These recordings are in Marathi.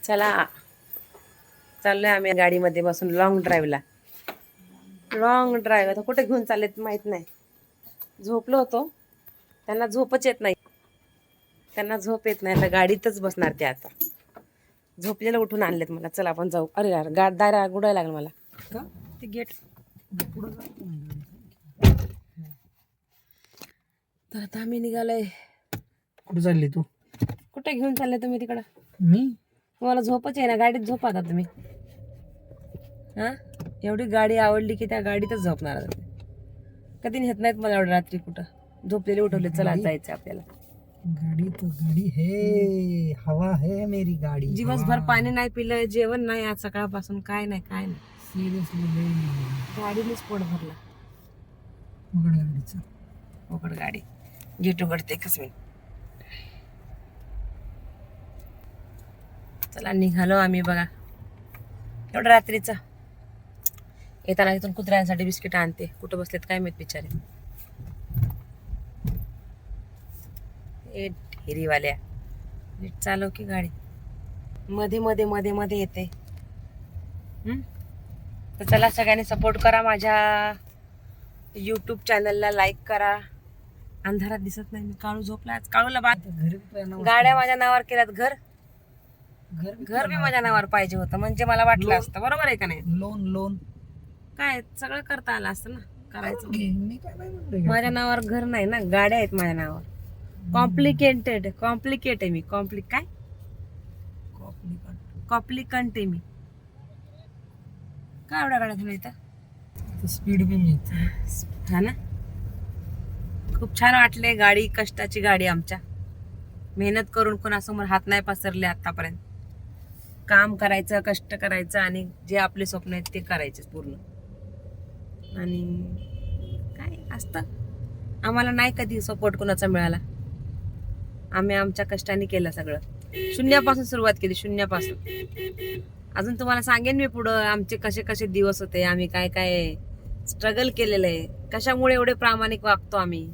चला चाललोय आम्ही गाडीमध्ये बसून लॉंग ड्राईव्हला. लॉंग ड्राईव्ह आता कुठे घेऊन चाललेत माहित नाही. झोपलो होतो, त्यांना झोपच येत नाही. त्यांना झोप येत नाही तर गाडीतच बसणार ते. आता झोपलेलं उठून आणलेत मला. चला आपण जाऊ. अरे यार दारा गुडायला लागलं मला का ते गेट. तर आता आम्ही निघालोय. कुठे चालली तू? कुठे घेऊन चालले तुम्ही तिकडं? मी तुम्हाला झोपच आहे ना, गाडीत झोपा आता तुम्ही. हा एवढी गाडी आवडली की त्या गाडीतच झोपणार आता. कधी नेत नाहीत मला एवढं रात्री कुठं. झोपलेले उठवले, चला जायचं आपल्याला. गाड़ी तो गाड़ी है, हवा है मेरी गाड़ी. दिवसभर पाणी नाही पिलं, जेवण नाही आज सकाळपासून, काय नाही काय नाही. सिरियसली गाडीनेच पोट भरला. उघड गाडीचं. उघड गाडी. गेट उघडते एकच मिनिट. चला निघालो आम्ही बघा. एवढं रात्रीचं येताना इथून कुत्र्यांसाठी बिस्किट आणते. कुठं बसलेत काय माहित बिचारे. ए ढेरीवाल्या, नीट चालव की गाडी. मध्ये मध्ये मध्ये मध्ये येते. तर चला सगळ्यांनी सपोर्ट करा माझ्या यूट्यूब चॅनलला. लाईक करा. अंधारात दिसत नाही मी. काळू झोपला आज. काळूला बाद गाड्या माझ्या नावावर केल्यात. घर बी माझ्या नावावर पाहिजे होतं म्हणजे मला वाटलं असतं. बरोबर आहे का नाही? लोन काय सगळं करता आलं असतं ना. करायचं मी काय म्हणतोय? माझ्या नावावर घर नाही ना, गाड्या आहेत माझ्या नावावर. कॉम्प्लिकेट आहे मी. काय कॉम्प्लिकंट आहे मी. काय एवढ्या गाड्या तुम्ही इथं? स्पीड बी मिळते. हा ना. खूप छान वाटले. गाडी कष्टाची गाडी आमच्या. मेहनत करून कोणासमोर हात नाही पसरले आतापर्यंत. काम करायचं, कष्ट करायचं आणि जे आपले स्वप्न आहेत ते करायचे पूर्ण. आणि काय असतं आम्हाला नाही कधी सपोर्ट कोणाचा मिळाला. आम्ही आमच्या कष्टाने केलं सगळं. शून्यापासून सुरुवात केली, शून्यापासून. अजून तुम्हाला सांगेन मी पुढं आमचे कसे कसे दिवस होते, आम्ही काय काय स्ट्रगल केलेलं आहे, कशामुळे एवढे प्रामाणिक वागतो आम्ही,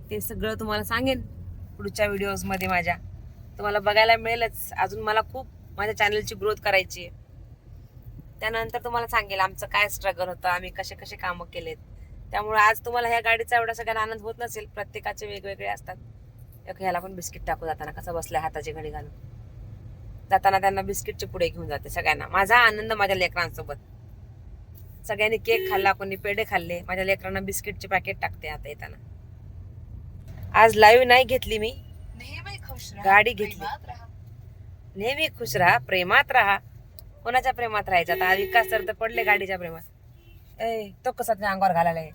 ते सगळं तुम्हाला सांगेन पुढच्या व्हिडिओजमध्ये माझ्या. तुम्हाला बघायला मिळेलच. अजून मला खूप माझ्या चॅनलची ग्रोथ करायची आहे. त्यानंतर तुम्हाला सांगेल आमचं काय स्ट्रगल होतं, आम्ही कसे कसे कामं केलेत. त्यामुळे आज तुम्हाला ह्या गाडीचा एवढा सगळ्यांना आनंद होत नसेल. प्रत्येकाचे वेगवेगळे असतात. ह्याला पण बिस्किट टाकू जाताना कसं बसल्या हाताची घडी घालून. जाताना त्यांना बिस्किटचे पुढे घेऊन जाते सगळ्यांना. माझा आनंद माझ्या लेकरांसोबत. सगळ्यांनी केक खाल्ला, कोणी पेढे खाल्ले. माझ्या लेकरांना बिस्किटचे पॅकेट टाकते आता येताना. आज लाईव्ह नाही घेतली मी, गाडी घेतली. नेहमी खुश राहा, प्रेमात राहा. कोणाच्या प्रेमात राहायचं आता? विकास तर पडले गाडीच्या प्रेमात. ए तो कसा त्या अंगावर घालायला आहे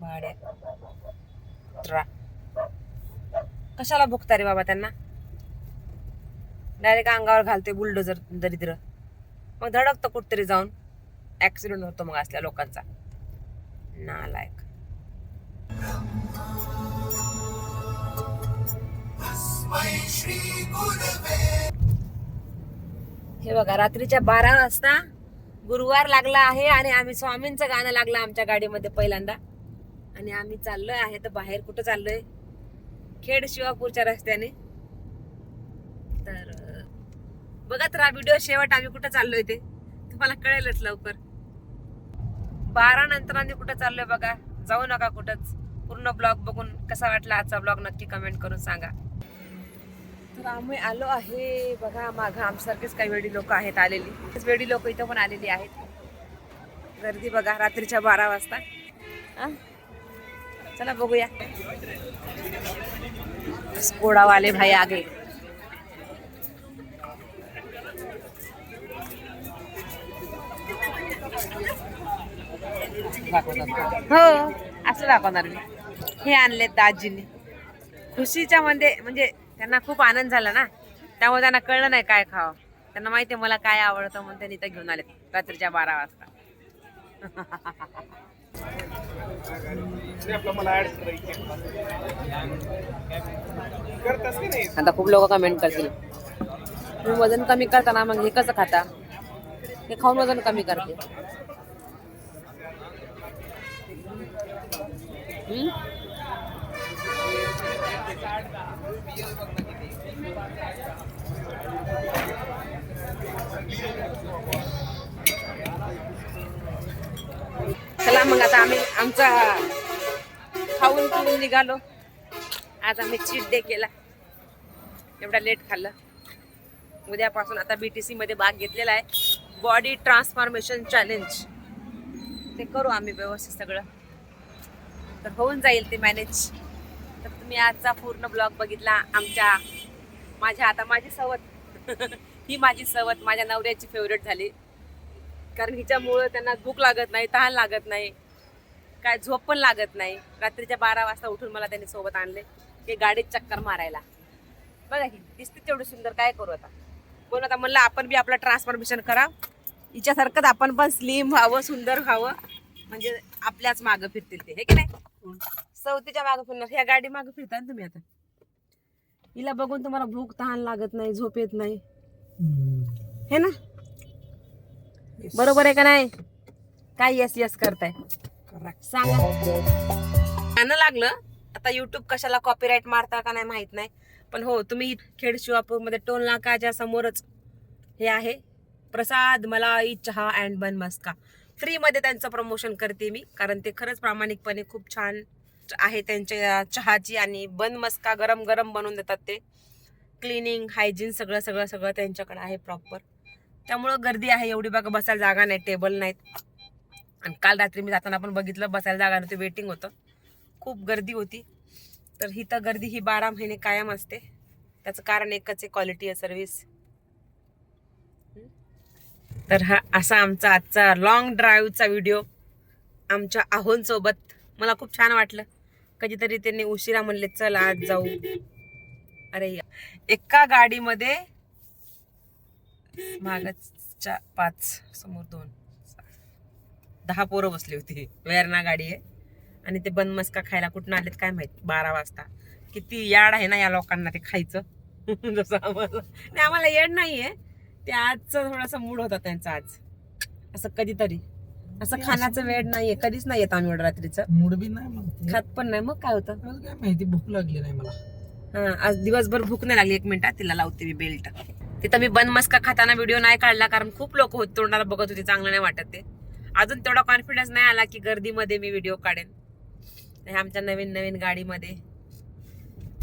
भाड्या. कशाला भुकता रे बाबा त्यांना? डायरेक्ट अंगावर घालते बुलडोजर दरिद्र. मग धडकतं कुठतरी जाऊन. ऍक्सिडेंट होतो मग असल्या लोकांचा. नालायक. हे बघा रात्रीच्या 12 वाजता गुरुवार लागला आहे आणि आम्ही स्वामींचं गाणं लागलं आमच्या गाडीमध्ये पहिल्यांदा. आणि आम्ही चाललोय आहे तर बाहेर. कुठं चाललोय? खेड शिवापूरच्या रस्त्याने. तर बघत राहा व्हिडिओ शेवट. आम्ही कुठं चाललोय ते तुम्हाला कळेलच लवकर. 12 नंतर आम्ही कुठं चाललोय बघा. जाऊ नका कुठंच. पूर्ण ब्लॉग बघून कसा वाटला आजचा ब्लॉग नक्की कमेंट करून सांगा. तर आम्ही आलो आहे बघा. मागं आमच्यासारखेच काही वेडी लोक आहेत आलेली. वेडी लोक इथं पण आलेली आहेत. गर्दी बघा रात्रीच्या 12 वाजता. चला बघूया. स्कोडावाले भाई आगे. हो असं दाखवणार मी. हे आणलेत दाजींनी खुशीच्या मध्ये. म्हणजे त्यांना खूप आनंद झाला ना, त्यामुळे त्यांना कळलं नाही काय खावं. त्यांना माहिती आहे मला काय आवडतं म्हणून त्यांनी इथं घेऊन आलेत रात्रीच्या 12 वाजता. आता खूप लोक कमेंट करतील तुम्ही वजन कमी करताना मग हे कसं खाता? हे खाऊन वजन कमी करते. हम्म? चला मग आता आम्ही आमचा खाऊन पिऊन निघालो. आज आम्ही चीट डे केला, एवढा लेट खाल्लं. उद्यापासून आता BTC मध्ये भाग घेतलेला आहे, बॉडी ट्रान्सफॉर्मेशन चॅलेंज. ते करू आम्ही व्यवस्थित सगळं, तर होऊन जाईल ते मॅनेज. तर तुम्ही आजचा पूर्ण ब्लॉग बघितला. माझी सवत ही माझी सवत माझ्या नवऱ्याची फेवरेट झाली, कारण हिच्यामुळं त्यांना भूक लागत नाही, तहान लागत नाही, काय झोप पण लागत नाही. रात्रीच्या 12 वाजता उठून मला त्यांनी सोबत आणले की गाडीत चक्कर मारायला. बघा ही दिसते तेवढी सुंदर, काय करू आता. पण आता म्हणलं आपण बी आपलं ट्रान्सफॉर्मेशन करा, हिच्यासारखंच आपण पण स्लिम व्हावं, सुंदर व्हावं, म्हणजे आपल्याच मागं फिरतील ते, हे की नाही. सवतीच्या मागं फिरणार, ह्या गाडी मागं फिरता ना तुम्ही. आता हिला बघून तुम्हाला भूक तहान लागत नाही, झोप येत नाही, हे ना. बरोबर आहे का नाही? काय यस यस करताय सांगा. गाणं लागलं. आता युट्यूब कशाला कॉपीराईट मारता का नाही माहित नाही, पण हो, तुम्ही खेड शिवापूर मध्ये टोल नाकाच्या समोरच हे आहे प्रसाद मलाई चहा अँड बन मस्का. फ्री मध्ये त्यांचं प्रमोशन करते मी, कारण ते खरंच प्रामाणिकपणे खूप छान आहे त्यांच्या चहाची, आणि बन मस्का गरम गरम बनवून देतात ते. क्लिनिंग, हायजीन सगळं सगळं सगळं त्यांच्याकडे आहे प्रॉपर. त्यामुळं गर्दी आहे एवढी. बघा, बसायला जागा नाही, टेबल नाहीत. आणि काल रात्री मी जाताना पण बघितलं, बसायला जागा नव्हती, वेटिंग होतं, खूप गर्दी होती. तर ही तर गर्दी ही 12 महिने कायम असते. त्याचं कारण एकच आहे, क्वालिटी ऑफ सर्व्हिस. तर हा असा आमचा आजचा लॉंग ड्राईव्हचा व्हिडिओ आमच्या आहोंसोबत. मला खूप छान वाटलं. कधीतरी त्यांनी उशिरा म्हणले चल आज जाऊ. अरे एका गाडीमध्ये मागच्या 5, समोर 2, 10 पोरं बसली होती. वेरणा गाडी आहे, आणि ते बन मस्का खायला कुठून आलेत काय माहित 12 वाजता. किती याड आहे ना या लोकांना ते खायचं. जसं आम्हाला नाही, आम्हाला येड नाहीये ते. आजचं थोडासा मूड होता त्यांचा आज. असं कधीतरी असं खाण्याचं वेळ नाहीये, कधीच नाही येत आम्ही एवढं रात्रीचं. मूड बी नाही मग खात पण नाही, मग काय होतं काय माहिती, भूक लागली नाही मला. हा, आज दिवसभर भूक नाही लागली. 1 मिनिटात तिला लावते मी बेल्ट. तिथं मी बन मस्का खाताना व्हिडिओ नाही काढला, कारण खूप लोक होते तोंडाला बघत होते, चांगलं नाही वाटत ते. अजून तेवढा कॉन्फिडन्स नाही आला की गर्दीमध्ये मी व्हिडिओ काढेन. आमच्या नवीन नवीन गाडीमध्ये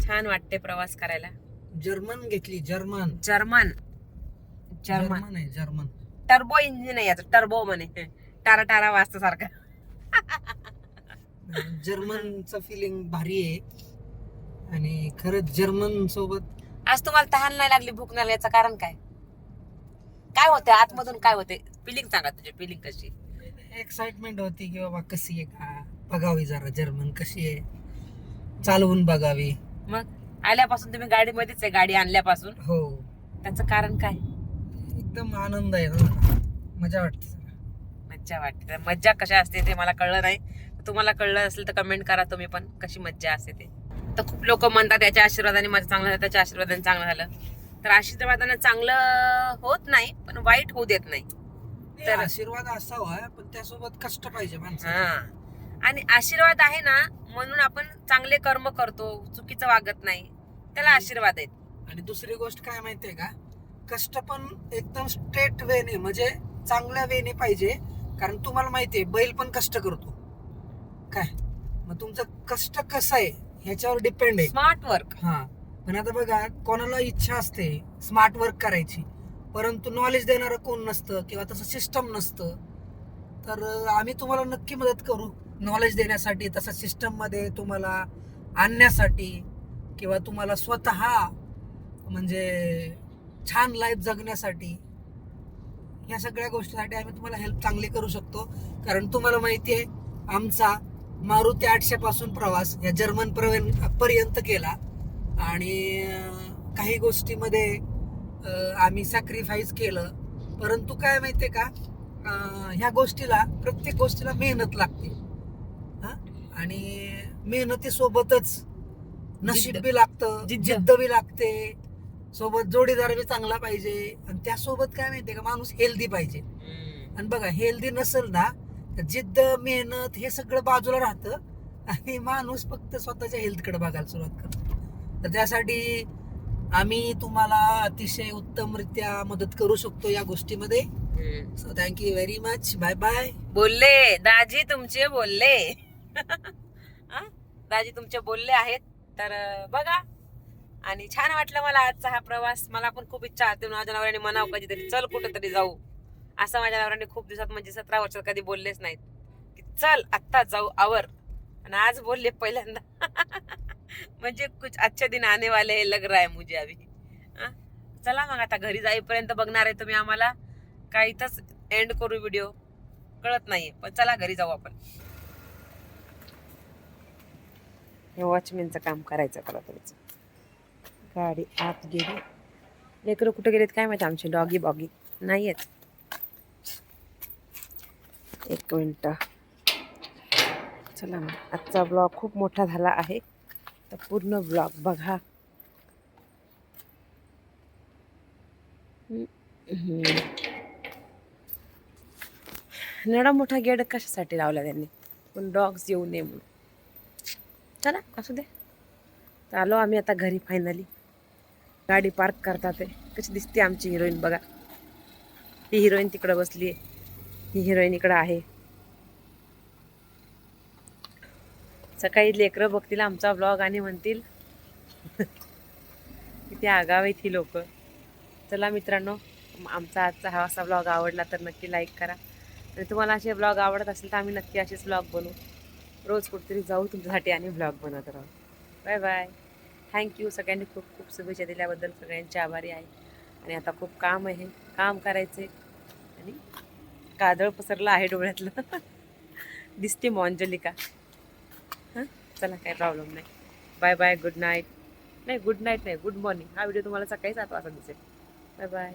छान वाटते प्रवास करायला. जर्मन घेतली, जर्मन जर्मन जर्मन आहे, जर्मन. टर्बो इंजिन आहे याचं, टर्बो म्हणे, टारा टारा वाजता सारखा. जर्मनचं फिलिंग भारी आहे, आणि खरंच जर्मन सोबत. आज तुम्हाला तहान नाही लागली, भूक नाही, याचं कारण काय? काय होते आतमधून, काय होते फिलिंग? सांगा तुझी फिलिंग कशी. एक्साइटमेंट होती की बाबा कशी आहे का, बघावी जरा जर्मन कशी आहे, चालवून बघावी. मग आल्यापासून तुम्ही गाडीमध्येच आहे, गाडी आणल्यापासून. हो, त्याचं कारण काय? एकदम आनंद आहे ना, मजा वाटते. मज्जा वाटते. मज्जा कशा असते ते मला कळलं नाही. तुम्हाला कळलं असेल तर कमेंट करा तुम्ही पण, कशी मज्जा असते ते. तर खूप लोक म्हणतात त्याच्या आशीर्वादाने माझं चांगलं झालं, त्याच्या आशीर्वादाने चांगलं झालं. तर आशीर्वादाने चांगलं होत नाही, पण वाईट होऊ देत नाही. तर आशीर्वाद असावा, पण त्यासोबत कष्ट पाहिजे माणसाला. हा, आणि आशीर्वाद आहे ना म्हणून आपण चांगले कर्म करतो, चुकीचं वागत नाही, त्याला आशीर्वाद आहेत. आणि दुसरी गोष्ट काय माहितीये का, कष्ट पण एकदम स्ट्रेट वेने, म्हणजे चांगल्या वेने पाहिजे. कारण तुम्हाला माहितीये बैल पण कष्ट करतो काय, मग तुमचं कष्ट कसं आहे ह्याच्यावर डिपेंड आहे. Smart work. हा, पण आता बघा, कोणाला इच्छा असते स्मार्ट वर्क करायची, परंतु नॉलेज देणारं कोण नसतं किंवा तसं सिस्टम नसतं. तर आम्ही तुम्हाला नक्की मदत करू नॉलेज देण्यासाठी, तसं सिस्टम मध्ये तुम्हाला आणण्यासाठी, किंवा तुम्हाला स्वतः म्हणजे छान लाईफ जगण्यासाठी. ह्या सगळ्या गोष्टीसाठी आम्ही तुम्हाला हेल्प चांगली करू शकतो. कारण तुम्हाला माहिती आहे, आमचा मारुती 800 पासून प्रवास या जर्मन पर्यंत केला, आणि काही गोष्टीमध्ये आम्ही सॅक्रिफाईस केलं. परंतु काय माहितीये का, ह्या गोष्टीला, प्रत्येक गोष्टीला मेहनत लागते. आणि मेहनतीसोबतच नशीब बी लागतं, जिद्द बी लागते, सोबत जोडीदार बी चांगला पाहिजे, आणि त्यासोबत काय माहितीये का, माणूस हेल्दी पाहिजे. आणि बघा, हेल्दी नसेल ना, जिद्द, मेहनत हे सगळं बाजूला राहतं, आणि माणूस फक्त स्वतःच्या हेल्थकडे बघायला सुरुवात करतो. तर त्यासाठी आम्ही तुम्हाला अतिशय उत्तमरित्या मदत करू शकतो या गोष्टीमध्ये. So thank you very much. Bye bye. बोलले दाजी तुमचे बोलले. हा? दाजी तुमचे बोलले आहेत. तर बघा, आणि छान वाटलं मला आजचा हा प्रवास. मला पण खूप इच्छा होती माझ्या नवऱ्याने म्हणावं कधीतरी चल कुठेतरी जाऊ. असं माझ्या नवऱ्याने खूप दिवसात म्हणजे 17 वर्षात कधी बोललेच नाहीत की चल आत्ता जाऊ आवर. आणि आज बोलले पहिल्यांदा. म्हणजे कुछ अच्छे दिन आने वाले हैं लग रहा है मुझे अभी. हा? चला मग आता घरी जाईपर्यंत बघणार आहे तुम्ही आम्हाला का इथंच एंड करू व्हिडिओ कळत नाहीये. पण चला घरी जाऊ आपण. हे वॉचमॅनचं काम करायचं करा तुमचं. गाडी आत गेली. लेकरं कुठे गेलेत काय माहिती आमचे. डॉगी बॉगी नाही आहेत. एक मिनिट. चला मग आजचा ब्लॉग खूप मोठा झाला आहे तर पूर्ण ब्लॉग बघा. एवढा मोठा गेट कशासाठी लावला त्यांनी, पण डॉग्स येऊ नये म्हणून. चला असू दे. तर आलो आम्ही आता घरी फायनली. गाडी पार्क करतात. कशी दिसते आमची हिरोईन बघा. ही हिरोईन तिकडं बसली आहे, ही हिरोईन इकडं आहे. सकाळी लेकरं बघतील आमचा ब्लॉग आणि म्हणतील किती आगाव आहेत ही लोक. चला मित्रांनो, आमचा आजचा हा असा ब्लॉग आवडला तर नक्की लाईक करा. आणि तुम्हाला असे ब्लॉग आवडत असेल तर आम्ही नक्की असेच ब्लॉग बनवू. रोज कुठेतरी जाऊ तुमच्यासाठी आणि ब्लॉग बनवत राहू. Bye bye. थँक्यू. सगळ्यांनी खूप खूप शुभेच्छा दिल्याबद्दल सगळ्यांचे आभारी आहे. आणि आता खूप काम आहे, काम करायचे. आणि काजळ पसरलं आहे डोळ्यातलं. दिसते मॉंजलिका. हां चला काही प्रॉब्लेम नाही. Bye bye. Good night. नाही गुड नाईट नाही, गुड मॉर्निंग. हा व्हिडिओ तुम्हाला सकाळी 7 वाजता दिसेल. Bye bye.